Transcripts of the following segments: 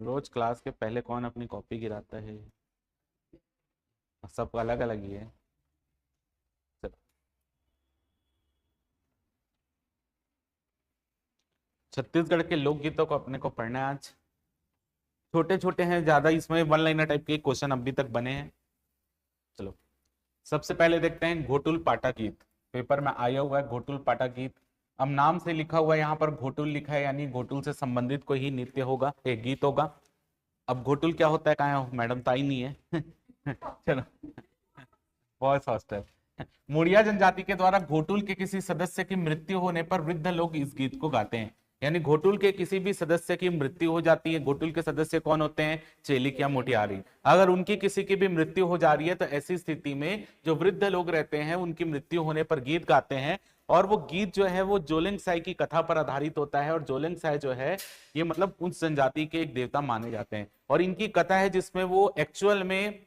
रोज class के पहले कौन अपनी कॉपी गिराता है? सबको अलग अलग ही है। चलो, छत्तीसगढ़ के लोकगीतों को अपने को पढ़ना है आज। छोटे छोटे हैं ज्यादा, इसमें वन लाइनर टाइप के क्वेश्चन अभी तक बने हैं। चलो, सबसे पहले देखते हैं घोटुल पाटा गीत। पेपर में आया हुआ है घोटुल पाटा गीत। अब नाम से लिखा हुआ है यहाँ पर घोटुल लिखा है, यानी घोटुल से संबंधित कोई ही नृत्य होगा, एक गीत होगा। अब घोटुल क्या होता है, कहाँ है मैडम? ताई नहीं है। चलो, बॉयज हॉस्टल। मुड़िया जनजाति के द्वारा घोटुल के किसी सदस्य की मृत्यु होने पर वृद्ध लोग इस गीत को गाते हैं। यानी घोटुल के किसी भी सदस्य की मृत्यु हो जाती है। घोटुल के सदस्य कौन होते हैं? चेलिक या मोटियारी। अगर उनकी किसी की भी मृत्यु हो जा रही है तो ऐसी स्थिति में जो वृद्ध लोग रहते हैं उनकी मृत्यु होने पर गीत गाते हैं। और वो गीत जो है वो जोलिंग साई की कथा पर आधारित होता है। और जोलिंग साई जो है ये मतलब उस जनजाति के एक देवता माने जाते हैं। और इनकी कथा है जिसमें वो एक्चुअल में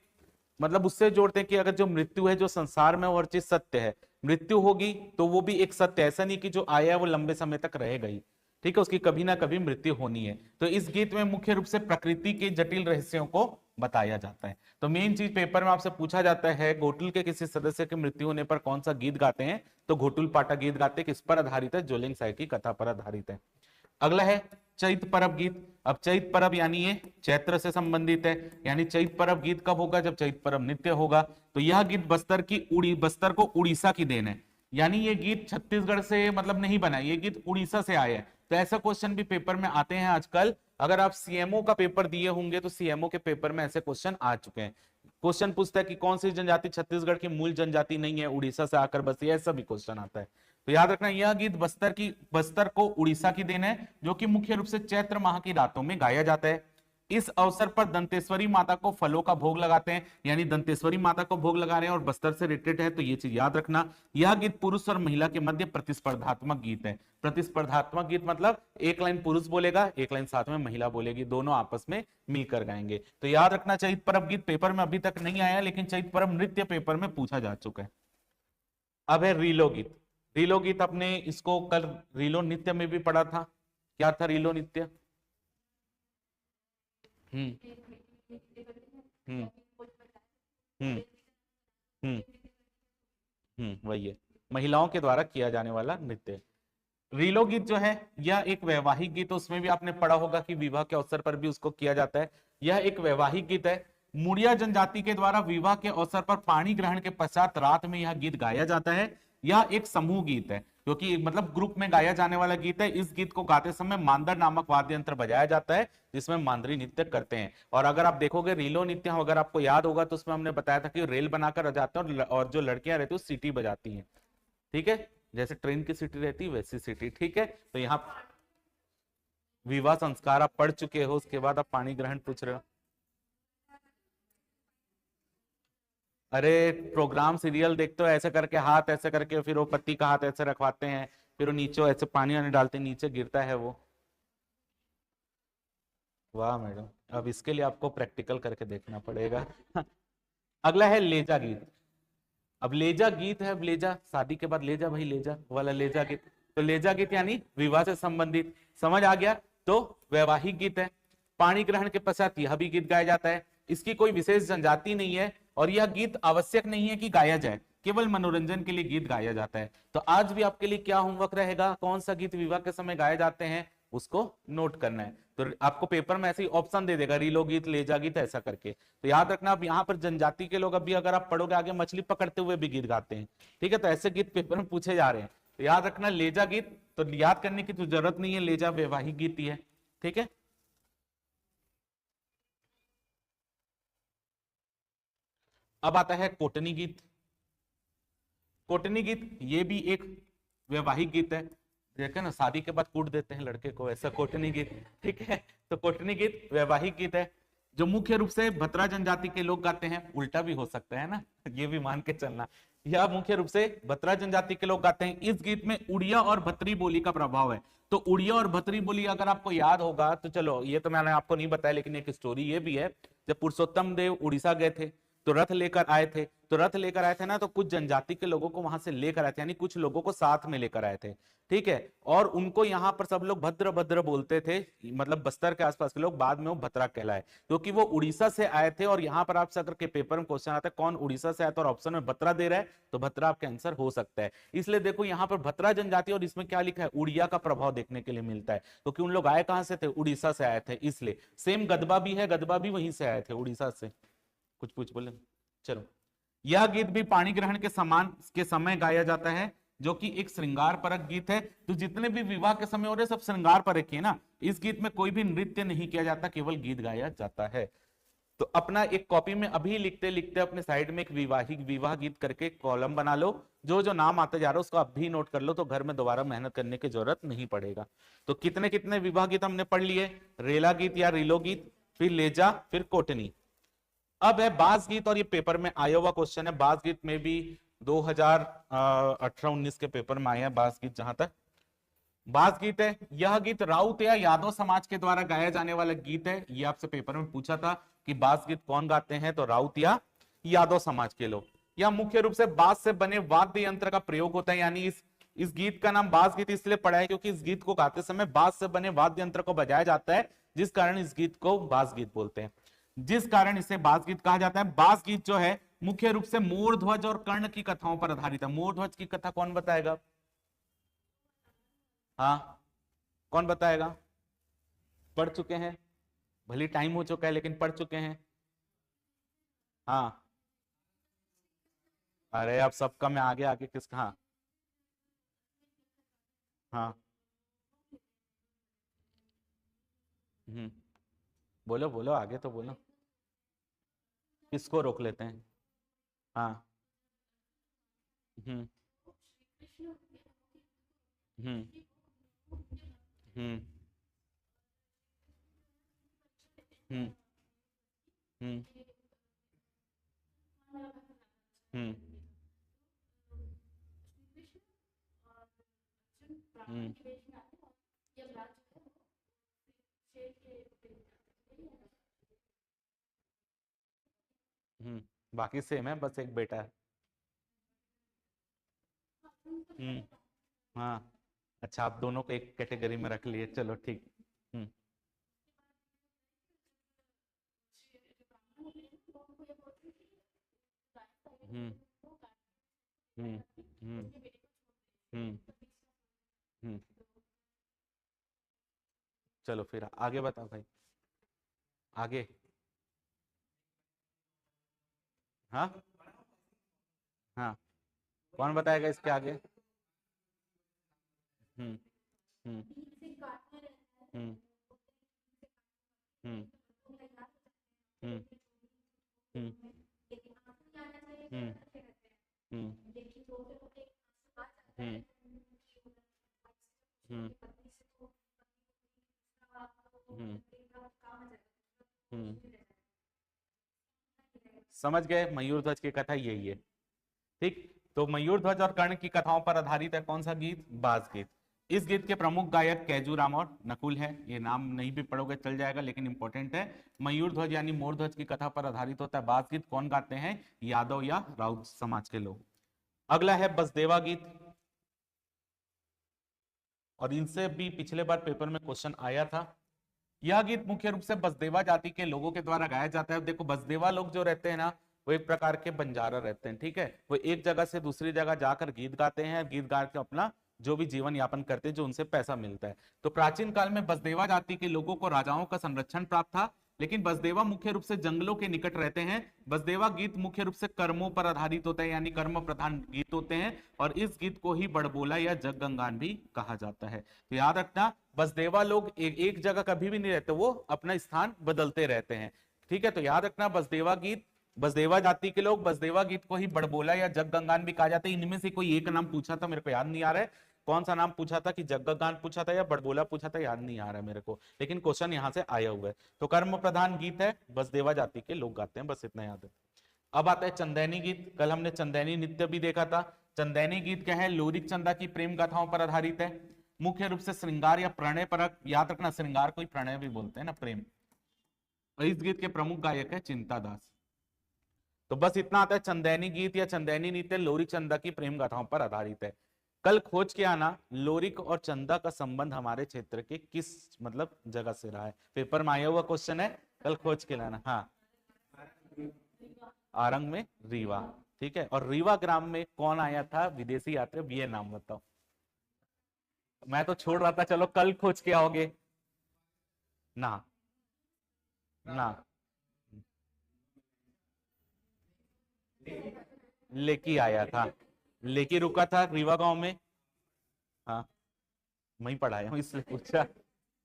मतलब उससे जोड़ते हैं कि अगर जो मृत्यु है जो संसार में और चीज सत्य है, मृत्यु होगी तो वो भी एक सत्य, ऐसा नहीं कि जो आया है वो लंबे समय तक रहेगा ही। ठीक है, उसकी कभी ना कभी मृत्यु होनी है। तो इस गीत में मुख्य रूप से प्रकृति के जटिल रहस्यों को बताया जाता है। तो मेन चीज पेपर में आपसे पूछा जाता है घोटुल के किसी सदस्य की मृत्यु होने पर कौन सा गीत गाते हैं, तो घोटुल पाटा गीत गाते हैं। किस पर आधारित है? जोलिंग साई की कथा पर आधारित है। अगला है चैत परब गीत। अब चैत परब यानी ये चैत्र से संबंधित है। यानी चैत परब गीत कब होगा? जब चैत परब नृत्य होगा। तो यह गीत बस्तर को उड़ीसा की देन है। यानी ये गीत छत्तीसगढ़ से मतलब नहीं बना, ये गीत उड़ीसा से आया है। तो ऐसा क्वेश्चन भी पेपर में आते हैं आजकल। अगर आप सीएमओ का पेपर दिए होंगे तो सीएमओ के पेपर में ऐसे क्वेश्चन आ चुके हैं। क्वेश्चन पूछता है कि कौन सी जनजाति छत्तीसगढ़ की मूल जनजाति नहीं है, उड़ीसा से आकर बसी है, ऐसा भी क्वेश्चन आता है। तो याद रखना यह गीत बस्तर को उड़ीसा की देन है, जो कि मुख्य रूप से चैत्र माह की रातों में गाया जाता है। इस अवसर पर दंतेश्वरी माता को फलों का भोग लगाते हैं। यानी दंतेश्वरी माता को भोग लगा रहे हैं और बस्तर से रिलेटेड है, तो ये चीज याद रखना। यह गीत पुरुष और महिला के मध्य प्रतिस्पर्धात्मक गीत है। प्रतिस्पर्धात्मक गीत मतलब एक लाइन पुरुष बोलेगा, एक लाइन साथ में महिला बोलेगी, दोनों आपस में मिलकर गाएंगे। तो याद रखना चैत परब गीत पेपर में अभी तक नहीं आया, लेकिन चैत परब नृत्य पेपर में पूछा जा चुका है। अब है रीलो गीत। रीलो गीत अपने इसको कल रीलो नृत्य में भी पढ़ा था। क्या था रीलो नृत्य? हम्म हम्म हम्म हम्म वही है, महिलाओं के द्वारा किया जाने वाला नृत्य। रीलो गीत जो है यह एक वैवाहिक गीत, उसमें भी आपने पढ़ा होगा कि विवाह के अवसर पर भी उसको किया जाता है। यह एक वैवाहिक गीत है। मुड़िया जनजाति के द्वारा विवाह के अवसर पर पानी ग्रहण के पश्चात रात में यह गीत गाया जाता है। यह एक समूह गीत है, क्योंकि मतलब ग्रुप में गाया जाने वाला गीत है। इस गीत को गाते समय मांदर नामक वाद्य यंत्र बजाया जाता है, जिसमें मांदरी नृत्य करते हैं। और अगर आप देखोगे रीलो नृत्य, अगर आपको याद होगा तो उसमें हमने बताया था कि रेल बनाकर जाते हैं और जो लड़कियां रहती है सीटी बजाती हैं। ठीक है, जैसे ट्रेन की सीटी रहती है वैसी सीटी। ठीक है, तो यहाँ विवाह संस्कार आप पढ़ चुके हो, उसके बाद आप पानी ग्रहण पूछ रहे हो। अरे प्रोग्राम सीरियल देखते हो, ऐसे करके हाथ ऐसे करके, फिर वो पति का हाथ ऐसे रखवाते हैं, फिर वो नीचे ऐसे पानी आने डालते हैं, नीचे गिरता है वो। वाह मैडम, अब इसके लिए आपको प्रैक्टिकल करके देखना पड़ेगा। अगला है लेजा गीत। अब लेजा गीत है, अब लेजा शादी के बाद लेजा भाई, लेजा वाला लेजा गीत। तो लेजा गीत यानी विवाह से संबंधित, समझ आ गया? तो वैवाहिक गीत है। पाणी ग्रहण के पश्चात यह भी गीत गाया जाता है। इसकी कोई विशेष जनजाति नहीं है और यह गीत आवश्यक नहीं है कि गाया जाए, केवल मनोरंजन के लिए गीत गाया जाता है। तो आज भी आपके लिए क्या होमवर्क रहेगा, कौन सा गीत विवाह के समय गाए जाते हैं उसको नोट करना है। तो आपको पेपर में ऐसे ही ऑप्शन दे देगा, रीलो गीत, लेजा गीत, ऐसा करके। तो याद रखना, अब यहाँ पर जनजाति के लोग अभी अगर आप पढ़ोगे आगे मछली पकड़ते हुए भी गीत गाते हैं। ठीक है, तो ऐसे गीत पेपर में पूछे जा रहे हैं। तो याद रखना लेजा गीत, तो याद करने की तो जरूरत नहीं है, लेजा वैवाहिक गीत ही है। ठीक है, अब आता है कोटनी गीत। कोटनी गीत ये भी एक वैवाहिक गीत है। देखे ना, शादी के बाद कूट देते हैं लड़के को, ऐसा कोटनी गीत। ठीक है, तो कोटनी गीत वैवाहिक गीत है, जो मुख्य रूप से भतरा जनजाति के लोग गाते हैं। उल्टा भी हो सकता है ना, ये भी मान के चलना। यह मुख्य रूप से भतरा जनजाति के लोग गाते हैं। इस गीत में उड़िया और भतरी बोली का प्रभाव है। तो उड़िया और भतरी बोली अगर आपको याद होगा तो चलो, ये तो मैंने आपको नहीं बताया, लेकिन एक स्टोरी ये भी है। जब पुरुषोत्तम देव उड़ीसा गए थे तो रथ लेकर आए थे, तो रथ लेकर आए थे ना, तो कुछ जनजाति के लोगों को वहां से लेकर आए थे, यानी कुछ लोगों को साथ में लेकर आए थे, ठीक है। और उनको यहाँ पर सब लोग भद्र भद्र बोलते थे, मतलब बस्तर के आसपास के लोग, बाद में वो भद्रा कहलाए, क्योंकि वो उड़ीसा से आए थे। और यहाँ पर आपसे अगर के पेपर में क्वेश्चन आता है कौन उड़ीसा से आया था और ऑप्शन में भद्रा दे रहा है, तो भद्रा आपका आंसर हो सकता है। इसलिए देखो यहाँ पर भद्रा जनजाति, और इसमें क्या लिखा है, उड़िया का प्रभाव देखने के लिए मिलता है, क्योंकि उन लोग आए कहां से थे, उड़ीसा से आए थे, इसलिए। सेम गदबा भी है, गदबा भी वहीं से आए थे, उड़ीसा से। कुछ पूछ बोले, चलो। यह गीत भी पाणी ग्रहण के समय गाया जाता है, जो कि एक श्रृंगार परक गीत है। तो जितने भी विवाह के समय हो रहे सब श्रृंगार परक है ना, इस गीत में कोई भी नृत्य नहीं किया जाता, केवल गीत गाया जाता है। तो अपना एक कॉपी में अभी लिखते लिखते अपने साइड में एक विवाह गीत करके कॉलम बना लो, जो जो नाम आता जा रहा है उसको अभी नोट कर लो, तो घर में दोबारा मेहनत करने की जरूरत नहीं पड़ेगा। तो कितने कितने विवाह गीत हमने पढ़ लिए, रेला गीत या रीलो गीत, फिर लेजा, फिर कोटनी। अब है बास गीत, और ये पेपर में आया हुआ क्वेश्चन है। बास गीत में भी 2018-19 के पेपर में आया है बास गीत। जहां तक बास गीत है, यह गीत राउत या यादव समाज के द्वारा गाया जाने वाला गीत है। ये आपसे पेपर में पूछा था कि बास गीत कौन गाते हैं, तो राउत या यादव समाज के लोग। यह मुख्य रूप से बास से बने वाद्य यंत्र का प्रयोग होता है, यानी इस गीत का नाम बास गीत इसलिए पड़ा है क्योंकि इस गीत को गाते समय बास से बने वाद्य यंत्र को बजाया जाता है, जिस कारण इस गीत को बास गीत बोलते हैं, जिस कारण इसे बास गीत कहा जाता है। बास गीत जो है मुख्य रूप से मोर ध्वज और कर्ण की कथाओं पर आधारित है। मोर ध्वज की कथा कौन बताएगा, हाँ कौन बताएगा, पढ़ चुके हैं, भले टाइम हो चुका है लेकिन पढ़ चुके हैं। हाँ, अरे अब सबका मैं आगे आगे किसका, हाँ हाँ, हम्म, बोलो बोलो आगे तो बोलो, किसको रोक लेते हैं, हाँ, हम्म, हम्म, हम्म, हम्म, हम्म, हम्म, हम्म, बाकी सेम है, बस एक बेटा है। हम्म, हाँ, अच्छा आप दोनों को एक कैटेगरी में रख लिए, चलो ठीक। हम्म, हम्म, हम्म, हम्म, हम्म, हम्म, चलो फिर आगे बताओ भाई, आगे। हाँ हाँ, कौन बताएगा इसके आगे, हम्म, हम्म, हम्म, हम्म, हम्म, हम्म, हम्म, हम्म, हम्म, हम्म, हम्म, हम्म, समझ गए, मयूर ध्वज की कथा यही है, ठीक। तो मयूर ध्वज और कर्ण की कथाओं पर आधारित है कौन सा गीत, बास गीत। इस गीत के प्रमुख गायक कैजूराम और नकुल है। ये नाम नहीं भी पढ़ोगे चल जाएगा, लेकिन इंपॉर्टेंट है। मयूर ध्वज यानी मोर ध्वज की कथा पर आधारित होता है। बास गीत कौन गाते हैं, यादव या राउत समाज के लोग। अगला है बसदेवा गीत, और इनसे भी पिछले बार पेपर में क्वेश्चन आया था। यह गीत मुख्य रूप से बसदेवा जाति के लोगों के द्वारा गाया जाता है। देखो बसदेवा लोग जो रहते हैं ना, वो एक प्रकार के बंजारा रहते हैं, ठीक है। वो एक जगह से दूसरी जगह जाकर गीत गाते हैं, गीत गा के अपना जो भी जीवन यापन करते हैं, जो उनसे पैसा मिलता है। तो प्राचीन काल में बसदेवा जाति के लोगों को राजाओं का संरक्षण प्राप्त था, लेकिन बसदेवा मुख्य रूप से जंगलों के निकट रहते हैं। बसदेवा गीत मुख्य रूप से कर्मों पर आधारित होता है, यानी कर्म प्रधान गीत होते हैं, और इस गीत को ही बड़बोला या जगगंगान भी कहा जाता है। तो याद रखना, बसदेवा लोग एक जगह कभी भी नहीं रहते, वो अपना स्थान बदलते रहते हैं, ठीक है। तो याद रखना, बसदेवा गीत, बसदेवा जाति के लोग बसदेवा गीत को ही बड़बोला या जगगंगान भी कहा जाता है। इनमें से कोई एक नाम पूछा था, मेरे को याद नहीं आ रहा है कौन सा नाम पूछा था, कि जगगंगान पूछा था या बड़बोला पूछा था, याद नहीं आ रहा है मेरे को, लेकिन क्वेश्चन यहां से आया हुआ है। तो कर्म प्रधान गीत है, बसदेवा जाति के लोग गाते हैं, बस इतना याद है। अब आता है चंदैनी गीत। कल हमने चंदैनी नृत्य भी देखा था। चंदैनी गीत क्या है, लोरिक चंदा की प्रेम गाथाओं पर आधारित है। मुख्य रूप से श्रृंगार या प्रणय परक, याद रखना श्रृंगार को ही प्रणय भी बोलते हैं ना, प्रेम। और इस गीत के प्रमुख गायक है चिंता दास। तो बस इतना आता है, चंदैनी गीत या चंदैनी नृत्य लोरी चंदा की प्रेम गाथाओं पर आधारित है। कल खोज के आना, लोरिक और चंदा का संबंध हमारे क्षेत्र के किस मतलब जगह से रहा है? पेपर में आया हुआ क्वेश्चन है, कल खोज के लाना। हाँ, आरंग में रीवा, ठीक है। और रीवा ग्राम में कौन आया था विदेशी यात्री, ये नाम बताओ। मैं तो छोड़ रहा था, चलो कल खोज के आओगे ना। ना, लेकी आया था, लेकी रुका था रीवा गांव में। हाँ, मैं ही पढ़ाया हूँ इसलिए पूछा।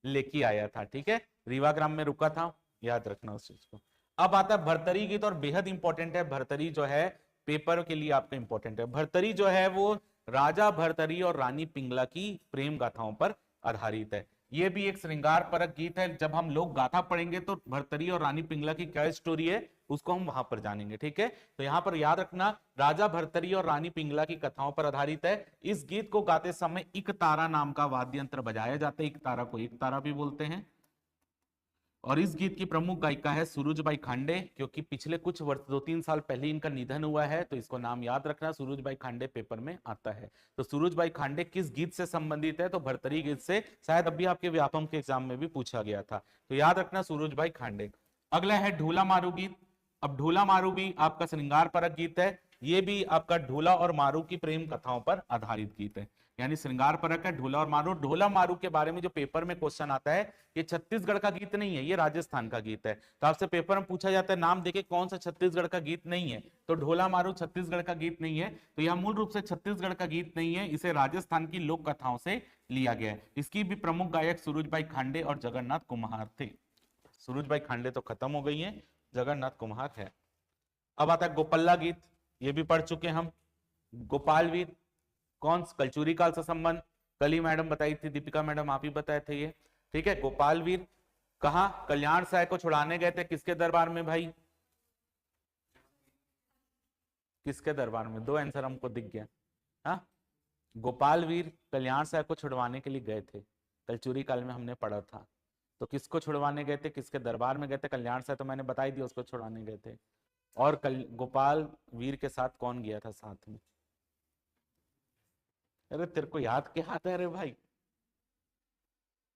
लेकी आया था, ठीक है, रीवा ग्राम में रुका था, याद रखना उस चीज को। अब आता है भरतरी गीत, और बेहद इंपॉर्टेंट है भरतरी जो है, पेपर के लिए आपका इंपॉर्टेंट है। भरतरी जो है वो राजा भरतरी और रानी पिंगला की प्रेम गाथाओं पर आधारित है। ये भी एक श्रृंगार परक गीत है। जब हम लोग गाथा पढ़ेंगे तो भरतरी और रानी पिंगला की क्या स्टोरी है उसको हम वहां पर जानेंगे, ठीक है। तो यहां पर याद रखना, राजा भरतरी और रानी पिंगला की कथाओं पर आधारित है। इस गीत को गाते समय इक तारा नाम का वाद्य यंत्र बजाया जाता है, इक तारा को एक तारा भी बोलते हैं। और इस गीत की प्रमुख गायिका है सुरुजबाई खांडे, क्योंकि पिछले कुछ वर्ष 2-3 साल पहले इनका निधन हुआ है, तो इसको नाम याद रखना, सुरुजबाई खांडे पेपर में आता है। तो सुरुजबाई खांडे किस गीत से संबंधित है? तो भरतरी गीत से, शायद अभी आपके व्यापम के एग्जाम में भी पूछा गया था, तो याद रखना सुरुजबाई खांडे। अगला है ढूला मारू गीत। अब ढूला मारू भी आपका श्रृंगार परक गीत है। ये भी आपका ढूला और मारू की प्रेम कथाओं पर आधारित गीत है, यानी श्रृंगार परक है ढोला और मारू। ढोला मारू के बारे में जो पेपर में क्वेश्चन आता है, ये छत्तीसगढ़ का गीत नहीं है, ये राजस्थान का गीत है। तो आपसे पेपर में पूछा जाता है नाम देके कौन सा छत्तीसगढ़ का गीत नहीं है, तो ढोला मारू छत्तीसगढ़ का गीत नहीं है। तो यह मूल रूप से छत्तीसगढ़ का गीत नहीं है, इसे राजस्थान की लोक कथाओं से लिया गया है। इसकी भी प्रमुख गायक सुरुजबाई खांडे और जगन्नाथ कुम्हार थे। सुरुजबाई खांडे तो खत्म हो गई है, जगन्नाथ कुम्हार है। अब आता है गोपल्ला गीत, ये भी पढ़ चुके हम। गोपाल वीर, कौन? कलचुरी काल से संबंध, कल ही मैडम बताई थी, दीपिका मैडम आप ही बताए थे ये, ठीक है। गोपाल वीर कहा कल्याण साय को छुड़ाने गए थे, किसके दरबार में भाई? किसके दरबार में? दो आंसर हमको दिख गया। हाँ, गोपाल वीर कल्याण साय को छुड़वाने के लिए गए थे, कलचुरी काल में हमने पढ़ा था। तो किसको छुड़वाने गए थे, किसके दरबार में गए थे? कल्याण साय तो मैंने बताई दिया, उसको छुड़ाने गए थे। और गोपाल वीर के साथ कौन गया था साथ में? अरे तेरे को याद क्या आता है? अरे भाई,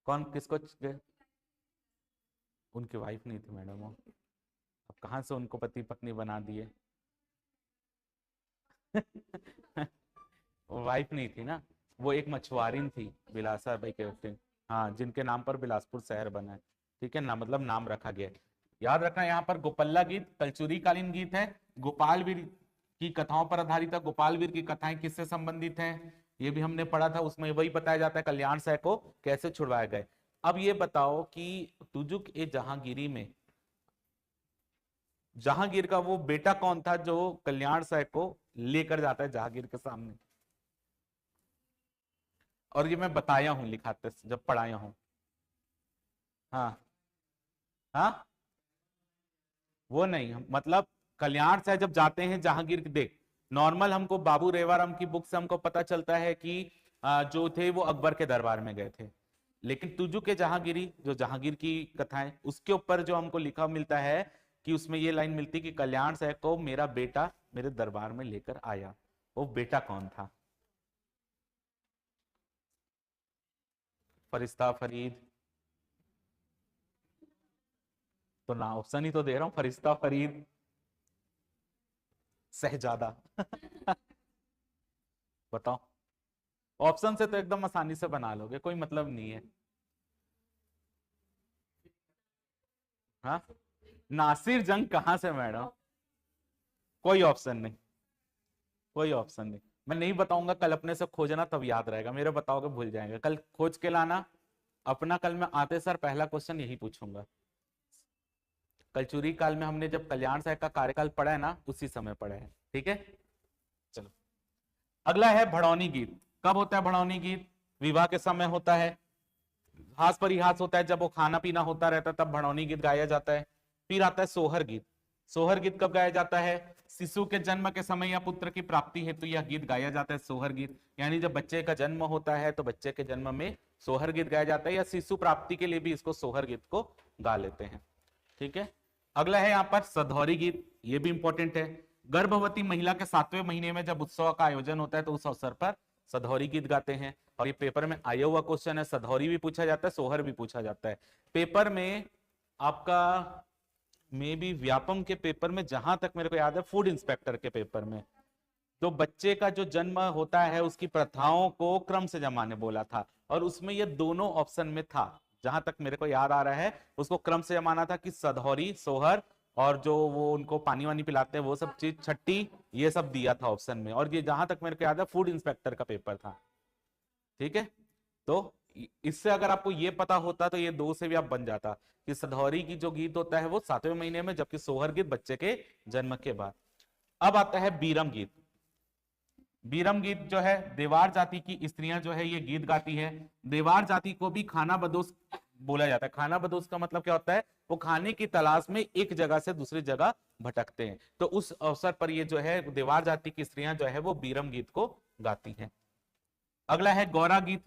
कौन किसको उनकी वाइफ नहीं थी मैडम वो, अब कहां से उनको पति पत्नी बना दिए? वो वाइफ नहीं थी ना, वो एक मछुआरिन थी, बिलासा भाई के, हाँ, जिनके नाम पर बिलासपुर शहर बना है, ठीक है ना, मतलब नाम रखा गया है। याद रखना, यहाँ पर गोपल्ला गीत कलचुरी कालीन गीत है, गोपाल वीर की कथाओं पर आधारित है। गोपाल वीर की कथाएं किससे संबंधित हैं? ये भी हमने पढ़ा था, उसमें वही बताया जाता है कल्याण साय को कैसे छुड़वाए गए। अब ये बताओ कि तुजुक ए जहांगीरी में जहांगीर का वो बेटा कौन था जो कल्याण साय को लेकर जाता है जहांगीर के सामने? और ये मैं बताया हूं लिखाते जब पढ़ाया हूं। हाँ, हाँ, वो नहीं, मतलब कल्याण साय जब जाते हैं जहांगीर के, देख नॉर्मल हमको बाबू रेवाराम की बुक से हमको पता चलता है कि जो थे वो अकबर के दरबार में गए थे, लेकिन तुजू के जहांगीरी जो जहांगीर की कथाएं, उसके ऊपर जो हमको लिखा मिलता है कि उसमें ये लाइन मिलती कि कल्याण साय को मेरा बेटा मेरे दरबार में लेकर आया। वो बेटा कौन था? फरिश्ता फरीद? तो ना, ऑप्शन ही तो दे रहा हूं, फरिश्ता फरीद, शहजादा। बताओ, ऑप्शन से तो एकदम आसानी से बना लोगे, कोई मतलब नहीं है। हाँ, नासिर जंग कहां से मैडम? कोई ऑप्शन नहीं, कोई ऑप्शन नहीं, मैं नहीं बताऊंगा, कल अपने से खोजना तब याद रहेगा, मेरे बताओगे भूल जाएंगे, कल खोज के लाना अपना। कल मैं आते सर पहला क्वेश्चन यही पूछूंगा। कलचुरी काल में हमने जब कल्याण साहब का कार्यकाल पढ़ा है ना, उसी समय पढ़ा है, ठीक है। चलो, अगला है भड़ौनी गीत। कब होता है भड़ौनी गीत? विवाह के समय होता है, हास परिहास होता है, जब वो खाना पीना होता रहता है तब भड़ौनी गीत गाया जाता है। फिर आता है सोहर गीत। सोहर गीत कब गाया जाता है? शिशु के जन्म के समय या पुत्र की प्राप्ति हेतु यह गीत गाया जाता है, सोहर गीत। यानी जब बच्चे का जन्म होता है तो बच्चे के जन्म में सोहर गीत गाया जाता है, या शिशु प्राप्ति के लिए भी इसको सोहर गीत को गा लेते हैं, ठीक है। अगला है यहाँ पर सधौरी गीत, ये भी इंपॉर्टेंट है। गर्भवती महिला के 7वें महीने में जब उत्सव का आयोजन होता है तो उस अवसर पर सधौरी गीत गाते हैं। और ये पेपर में आया हुआ क्वेश्चन है, सधौरी भी पूछा जाता है, सोहर भी पूछा जाता है। पेपर में आपका मे बी व्यापम के पेपर में, जहां तक मेरे को याद है, फूड इंस्पेक्टर के पेपर में, तो बच्चे का जो जन्म होता है उसकी प्रथाओं को क्रम से जमाने बोला था, और उसमें ये दोनों ऑप्शन में था, जहां तक मेरे को याद आ रहा है उसको क्रम से जमाना था कि सधौरी, सोहर, और जो वो उनको पानी वानी पिलाते हैं वो सब चीज, छट्टी, ये सब दिया था ऑप्शन में। और ये जहां तक मेरे को याद है फूड इंस्पेक्टर का पेपर था। ठीक है, तो इससे अगर आपको ये पता होता तो ये दो से भी आप बन जाता कि सधौरी की जो गीत होता है वो 7वें महीने में, जबकि सोहर गीत बच्चे के जन्म के बाद। अब आता है बीरम गीत। बीरम गीत जो है, देवार जाति की स्त्रियां जो है ये गीत गाती है। देवार जाति को भी खाना बदोश बोला जाता है। खाना बदोश का मतलब क्या होता है, वो खाने की तलाश में एक जगह से दूसरी जगह भटकते हैं। तो उस अवसर पर ये जो है देवार जाति की स्त्रियां जो है वो बीरम गीत को गाती हैं। अगला है गौरा गीत।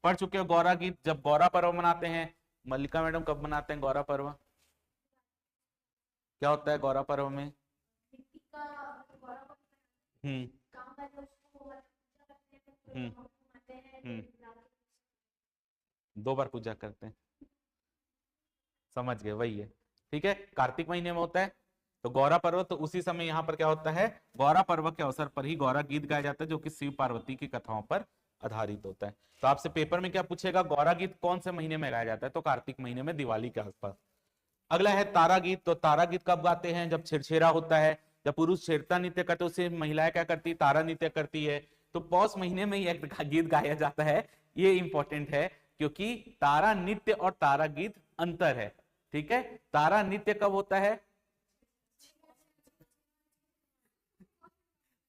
पढ़ चुके हो गौरा गीत, जब गौरा पर्व मनाते हैं। मल्लिका मैडम, कब मनाते हैं गौरा पर्व? क्या होता है गौरा पर्व में? हम्म हम्म हम्म 2 बार पूजा करते हैं, समझ गए, वही है। ठीक है, कार्तिक महीने में होता है तो गौरा पर्व, तो उसी समय यहाँ पर क्या होता है, गौरा पर्व के अवसर पर ही गौरा गीत गाया जाता है, जो कि शिव पार्वती की कथाओं पर आधारित होता है। तो आपसे पेपर में क्या पूछेगा, गौरा गीत कौन से महीने में गाया जाता है, तो कार्तिक महीने में, दिवाली के आसपास। अगला है तारा गीत। तो तारा गीत कब गाते हैं, जब छेड़छेड़ा होता है, जब पुरुष छेड़ता नृत्य करते उसे महिलाएं क्या करती, तारा नृत्य करती है। तो पौष महीने में यह गीत गाया जाता है। ये इंपॉर्टेंट है क्योंकि तारा नृत्य और तारा गीत अंतर है। ठीक है, तारा नृत्य कब होता है,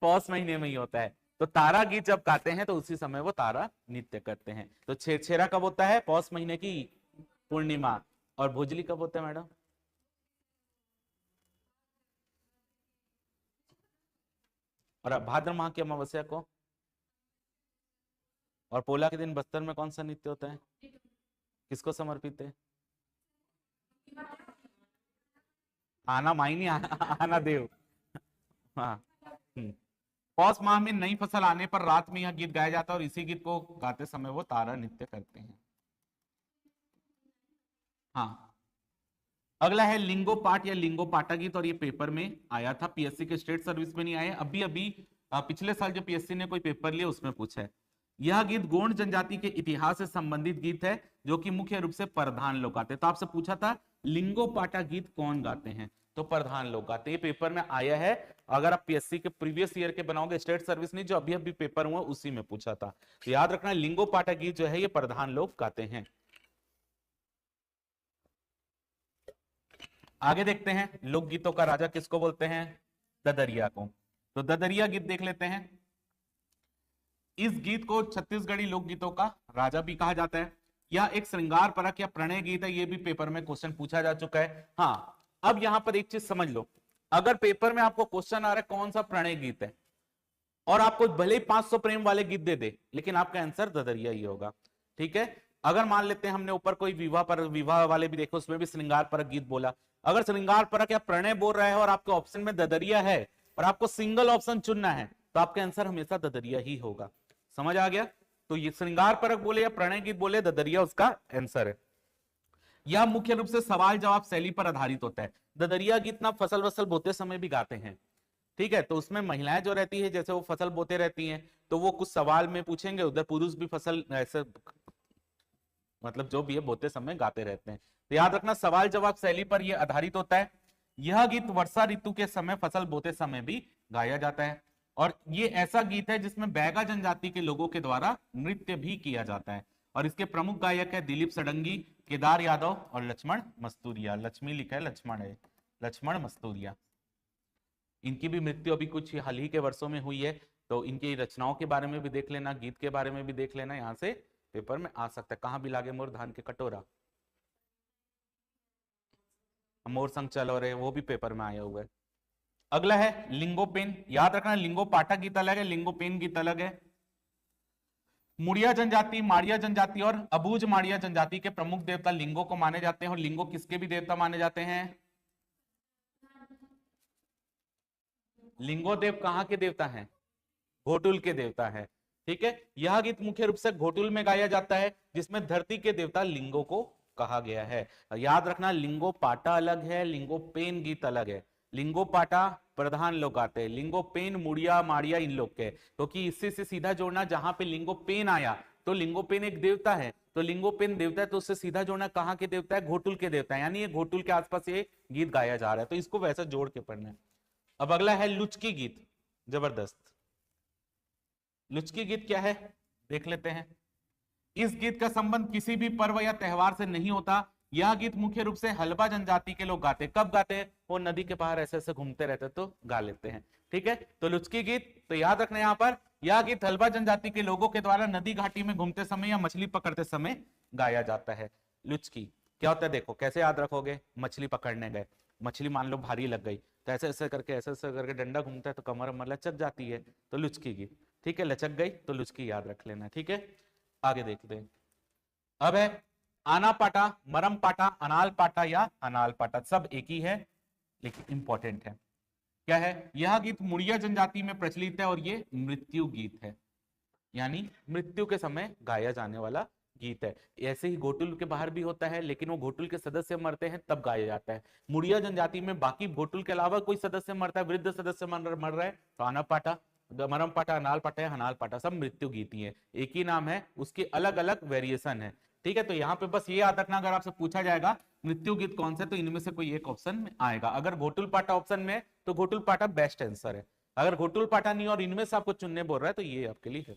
पौष महीने में ही होता है। तो तारा गीत जब गाते हैं तो उसी समय वो तारा नृत्य करते हैं। तो छेड़छेड़ा कब होता है, पौष महीने की पूर्णिमा। और भोजली कब होता है मैडम? और भाद्र माह की अमावस्या को। और पोला के दिन बस्तर में कौन सा नृत्य होता है, किसको समर्पित है? आना मायनी, आना देव। हाँ। पौष माह में नई फसल आने पर रात में यह गीत गाया जाता है, और इसी गीत को गाते समय वो तारा नृत्य करते हैं। हाँ। अगला है लिंगो पाठ या लिंगो पाटा गीत, और ये पेपर में आया था, पीएससी के स्टेट सर्विस में नहीं आया अभी अभी। पिछले साल जो पीएससी ने कोई पेपर लिया उसमें पूछा है। यह गीत गोंड जनजाति के इतिहास से संबंधित गीत है, जो कि मुख्य रूप से प्रधान लोग गाते हैं। तो आपसे पूछा था लिंगो पाटा गीत कौन गाते हैं, तो प्रधान लोग गाते हैं। ये पेपर में आया है। अगर आप पीएससी के प्रीवियस ईयर के बनाओगे, स्टेट सर्विस नहीं, जो अभी अभी पेपर हुआ उसी में पूछा था, तो याद रखना लिंगो पाटा गीत जो है ये प्रधान लोग गाते हैं। आगे देखते हैं, लोकगीतों का राजा किसको बोलते हैं, ददरिया को। तो ददरिया गीत देख लेते हैं। इस गीत को छत्तीसगढ़ी लोकगीतों का राजा भी कहा जाता है। यह एक श्रृंगार परक या प्रणय गीत है। ये भी पेपर में क्वेश्चन पूछा जा चुका है। हाँ, अब यहां पर एक चीज समझ लो, अगर पेपर में आपको क्वेश्चन आ रहा है कौन सा प्रणय गीत है, और आपको भले ही 500 प्रेम वाले गीत दे दे, लेकिन आपका आंसर ददरिया ही होगा। ठीक है, अगर मान लेते हैं हमने ऊपर कोई विवाह पर, विवाह वाले भी देखो, उसमें भी श्रृंगार परक गीत बोला, अगर श्रृंगार परक या प्रणय बोल रहा है और आपके ऑप्शन में ददरिया है और आपको सिंगल ऑप्शन चुनना है, तो आपका आंसर हमेशा ददरिया ही होगा। समझ आ गया? तो ये श्रृंगार परक बोले या प्रणय गीत बोले, ददरिया उसका आंसर है। यह मुख्य रूप से सवाल जवाब शैली पर आधारित होता है। ददरिया गीत ना फसल वसल बोते समय भी गाते हैं। ठीक है, तो उसमें महिलाएं जो रहती है, जैसे वो फसल बोते रहती हैं, तो वो कुछ सवाल में पूछेंगे, उधर पुरुष भी फसल ऐसे, मतलब जो भी है बोते समय गाते रहते हैं। तो याद रखना सवाल जवाब शैली पर यह आधारित होता है। यह गीत वर्षा ऋतु के समय फसल बोते समय भी गाया जाता है, और ये ऐसा गीत है जिसमें बैगा जनजाति के लोगों के द्वारा नृत्य भी किया जाता है। और इसके प्रमुख गायक है दिलीप सडंगी, केदार यादव और लक्ष्मण मस्तूरिया। लक्ष्मी लिखा है, लक्ष्मण है, लक्ष्मण मस्तूरिया। इनकी भी मृत्यु अभी कुछ हाल ही के वर्षों में हुई है। तो इनकी रचनाओं के बारे में भी देख लेना, गीत के बारे में भी देख लेना, यहाँ से पेपर में आ सकता है। कहाँ भी लागे मोर धान के कटोरा, मोर संग चलो रे, वो भी पेपर में आया हुआ है। अगला है लिंगोपेन। याद रखना लिंगो पाठक गीत अलग है, लिंगोपेन गीत अलग है। मुड़िया जनजाति, माड़िया जनजाति और अबूझ माड़िया जनजाति के प्रमुख देवता लिंगो को माने जाते हैं। और लिंगो किसके भी देवता माने जाते हैं, लिंगोदेव कहाँ के देवता हैं? घोटुल के देवता है। ठीक है, यह गीत मुख्य रूप से घोटुल में गाया जाता है, जिसमें धरती के देवता लिंगो को कहा गया है। याद रखना, लिंगो पाटा अलग है, लिंगो पेन गीत अलग है। लिंगो पाटा प्रधान लोग गाते हैं, लिंगो पेन मुड़िया माड़िया इन लोग के, क्योंकि इससे से सीधा जोड़ना, जहां पे लिंगो पेन आया तो लिंगो पेन एक देवता है, तो लिंगो पेन देवता है, तो उससे सीधा जोड़ना कहाँ के देवता है? घोटुल के देवता है, यानी ये घोटुल के आसपास ये गीत गाया जा रहा है, तो इसको वैसा जोड़ के पढ़ना है। अब अगला है लुचकी गीत। जबरदस्त। लुचकी गीत क्या है देख लेते हैं। इस गीत का संबंध किसी भी पर्व या त्यौहार से नहीं होता। यह गीत मुख्य रूप से हल्बा जनजाति के लोग गाते हैं। कब गाते हैं? वो नदी के पार ऐसे ऐसे घूमते रहते तो गा लेते हैं। ठीक है, तो लुचकी गीत, तो याद रखना यहाँ पर, यह गीत हल्बा जनजाति के लोगों के द्वारा नदी घाटी में घूमते समय या मछली पकड़ते समय गाया जाता है। लुचकी क्या होता है देखो, कैसे याद रखोगे? मछली पकड़ने गए, मछली मान लो भारी लग गई, तो ऐसे ऐसे करके डंडा घूमता है तो कमर अमर लचक जाती है, तो लुचकी गीत। ठीक है, लचक गई तो लुचकी याद रख लेना। ठीक है, आगे देखते हैं। अब है आना पाटा, मरम पाटा, अनाल पाटा या अनाल पाटा, सब एक ही है लेकिन इंपॉर्टेंट है। क्या है? यह गीत मुड़िया जनजाति में प्रचलित है और ये मृत्यु गीत है, यानी मृत्यु के समय गाया जाने वाला गीत है। ऐसे ही घोटुल के बाहर भी होता है, लेकिन वो घोटुल के सदस्य मरते हैं तब गाया जाता है। मुड़िया जनजाति में बाकी घोटुल के अलावा कोई सदस्य मरता है, वृद्ध सदस्य मर रहा है, तो आना पाटा, मरम पाटा, अनाल पाटा या हनाल पाटा, सब मृत्यु गीत ही है, एक ही नाम है, उसके अलग अलग वेरिएशन है। ठीक है, तो यहाँ पे बस ये याद रखना, अगर आपसे पूछा जाएगा मृत्यु गीत कौन से, तो इनमें से कोई एक ऑप्शन में आएगा। अगर घोटुल पाटा ऑप्शन में तो घोटुल पाटा बेस्ट आंसर है। अगर घोटुल पाटा नहीं और इनमें से आपको चुनने बोल रहा है तो ये आपके लिए है।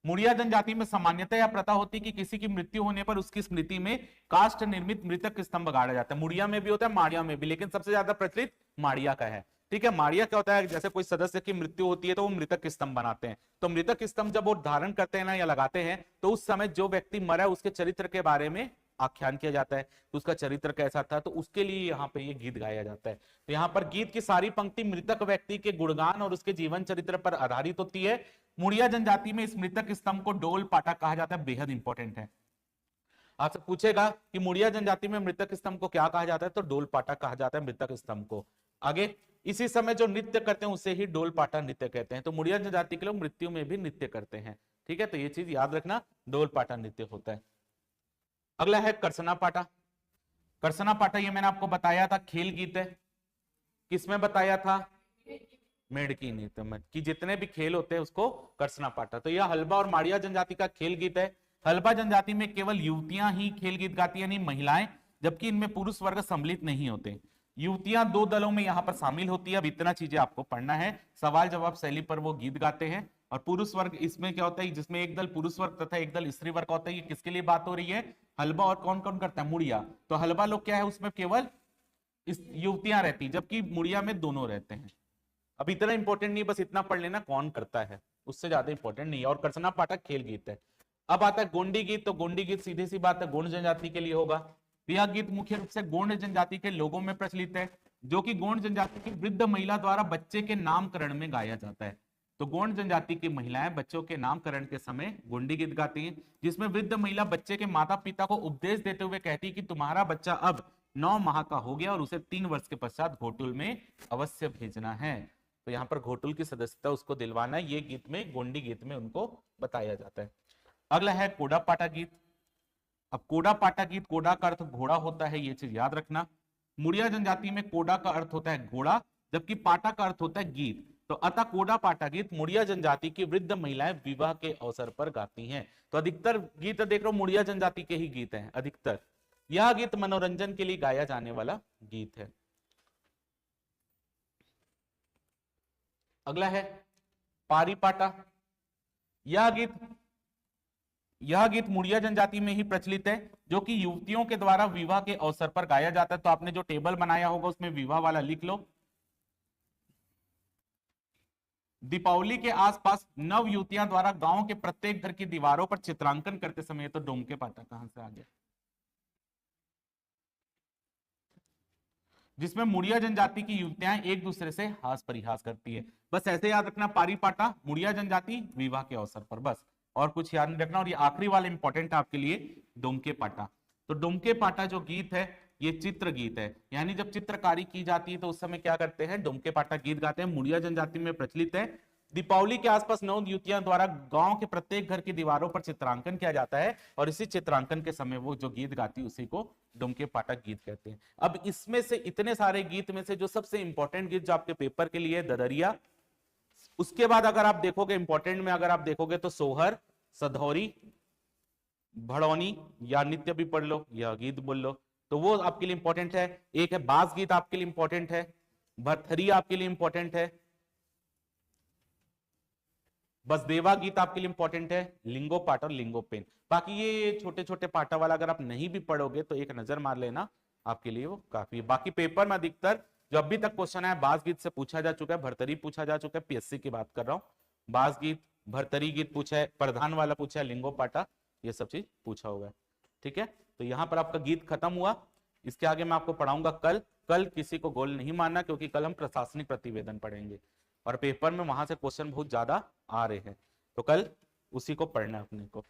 मुड़िया जनजाति में सामान्यतः यह प्रथा होती कि किसी की मृत्यु होने पर उसकी स्मृति में काष्ठ निर्मित मृतक स्तंभ गाड़ा जाता है। मुड़िया में भी होता है, माड़िया में भी, लेकिन सबसे ज्यादा प्रचलित माड़िया का है। ठीक है, माड़िया क्या होता है, जैसे कोई सदस्य की मृत्यु होती है तो वो मृतक स्तंभ बनाते हैं, तो मृतक स्तंभ जब वो धारण करते हैं ना या लगाते हैं, तो उस समय जो व्यक्ति मरा है उसके चरित्र के बारे में आख्यान किया जाता है, तो उसका चरित्र कैसा था, तो उसके लिए यहाँ पे ये गीत गाया जाता है। तो यहाँ पर गीत की सारी पंक्ति मृतक व्यक्ति के गुणगान और उसके जीवन चरित्र पर आधारित होती है। मुड़िया जनजाति में इस मृतक स्तंभ को डोल पाटा कहा जाता है, बेहद इंपॉर्टेंट है। आपसे पूछेगा कि मुड़िया जनजाति में मृतक स्तंभ को क्या कहा जाता है, तो डोल पाटा कहा जाता है मृतक स्तंभ को। आगे, इसी समय जो नृत्य करते हैं उसे ही डोल पाटा नृत्य कहते हैं, तो मुड़िया जनजाति के लोग मृत्यु में भी नृत्य करते हैं। ठीक है, तो ये चीज याद रखना, डोल पाटा नृत्य होता है। अगला है करसना पाटा। करसना पाटा ये मैंने आपको बताया था खेल गीत है। किसमें बताया था? मेड़की नृत्य में, कि जितने भी खेल होते हैं उसको करसना पाटा। तो यह हल्बा और माड़िया जनजाति का खेल गीत है। हल्बा जनजाति में केवल युवतियां ही खेल गीत गाती है, यानी महिलाएं, जबकि इनमें पुरुष वर्ग सम्मिलित नहीं होते। युवतियां दो दलों में यहाँ पर शामिल होती है। अब इतना चीजें आपको पढ़ना है, सवाल जवाब शैली पर वो गीत गाते हैं। और पुरुष वर्ग इसमें क्या होता है, जिसमें एक दल पुरुष वर्ग तथा एक दल स्त्री वर्ग होता है। ये किसके लिए बात हो रही है? हल्बा और कौन कौन करता है? मुड़िया। तो हल्बा लोग क्या है, उसमें केवल युवतियां रहती, जबकि मुड़िया में दोनों रहते हैं। अब इतना इंपॉर्टेंट नहीं, बस इतना पढ़ लेना कौन करता है, उससे ज्यादा इंपॉर्टेंट नहीं है। और करसना पाटा खेल गीत है। अब आता है गोंडी गीत। तो गोंडी गीत सीधी सी बात है गोंड जनजाति के लिए होगा। यह गीत मुख्य रूप से गोंड जनजाति के लोगों में प्रचलित है, जो कि गोंड जनजाति की वृद्ध महिला द्वारा बच्चे के नामकरण में गाया जाता है। तो गोंड जनजाति की महिलाएं बच्चों के नामकरण के समय गोंडी गीत गाती हैं, जिसमें वृद्ध महिला बच्चे के माता पिता को उपदेश देते हुए कहती है कि तुम्हारा बच्चा अब 9 माह का हो गया और उसे 3 वर्ष के पश्चात घोटुल में अवश्य भेजना है। तो यहाँ पर घोटुल की सदस्यता उसको दिलवाना है, ये गीत में, गोंडी गीत में उनको बताया जाता है। अगला है कोडा पाटा गीत। अब कोडा पाटा गीत, कोडा का अर्थ घोड़ा होता है, ये चीज याद रखना। मुड़िया जनजाति में कोडा का अर्थ होता है घोड़ा, जबकि पाटा का अर्थ होता है गीत। तो अतः कोडा पाटा गीत मुड़िया जनजाति की वृद्ध महिलाएं विवाह के अवसर पर गाती हैं। तो अधिकतर गीत देख रहे हो मुड़िया जनजाति के ही गीत हैं अधिकतर। यह गीत मनोरंजन के लिए गाया जाने वाला गीत है। अगला है पारी पाटा। यह गीत मुड़िया जनजाति में ही प्रचलित है, जो कि युवतियों के द्वारा विवाह के अवसर पर गाया जाता है। तो आपने जो टेबल बनाया होगा उसमें विवाह वाला लिख लो। दीपावली के आसपास नव युवतियां द्वारा गांव के प्रत्येक घर की दीवारों पर चित्रांकन करते समय, तो डोमके पाटा कहां से आ गया, जिसमें मुड़िया जनजाति की युवतियां एक दूसरे से हास परिहास करती है। बस ऐसे याद रखना, पारी पाटा मुड़िया जनजाति विवाह के अवसर पर, बस और कुछ याद नहीं रखना। और ये आखिरी वाला इंपॉर्टेंट आपके लिए, डोमके पाटा। तो डोमके पाटा जो गीत है ये चित्र गीत है, यानी जब चित्रकारी की जाती है तो उस समय क्या करते हैं, डुमके पाटा गीत गाते हैं। मुड़िया जनजाति में प्रचलित है। दीपावली के आसपास नौ युवतियों द्वारा गांव के प्रत्येक घर की दीवारों पर चित्रांकन किया जाता है और इसी चित्रांकन के समय वो जो गीत गाती है उसी को डुमके पाठक गीत कहते हैं। अब इसमें से इतने सारे गीत में से जो सबसे इंपॉर्टेंट गीत जो आपके पेपर के लिए ददरिया, उसके बाद अगर आप देखोगे इंपॉर्टेंट में अगर आप देखोगे तो सोहर, सधौरी, भड़ौनी या नित्य भी पढ़ लो या गीत बोल लो, तो वो आपके लिए इंपॉर्टेंट है। एक है बास गीत आपके लिए इंपॉर्टेंट है, भरथरी आपके लिए इंपॉर्टेंट है, बसदेवा गीत आपके लिए इंपॉर्टेंट है, लिंगो पाठ और लिंगो पेन। बाकी ये छोटे छोटे पाठा वाला अगर आप नहीं भी पढ़ोगे तो एक नजर मार लेना, आपके लिए वो काफी है। बाकी पेपर में अधिकतर जो अभी तक क्वेश्चन है बास गीत से पूछा जा चुका है, भरतरी पूछा जा चुका है, पीएससी की बात कर रहा हूं। बास गीत, भरतरी गीत पूछा है, प्रधान वाला पूछा है, लिंगो पाटा, ये सब चीज पूछा हुआ है। ठीक है, तो यहां पर आपका गीत खत्म हुआ। इसके आगे मैं आपको पढ़ाऊंगा कल। कल किसी को गोल नहीं मानना, क्योंकि कल हम प्रशासनिक प्रतिवेदन पढ़ेंगे और पेपर में वहां से क्वेश्चन बहुत ज्यादा आ रहे हैं, तो कल उसी को पढ़ना है अपने को।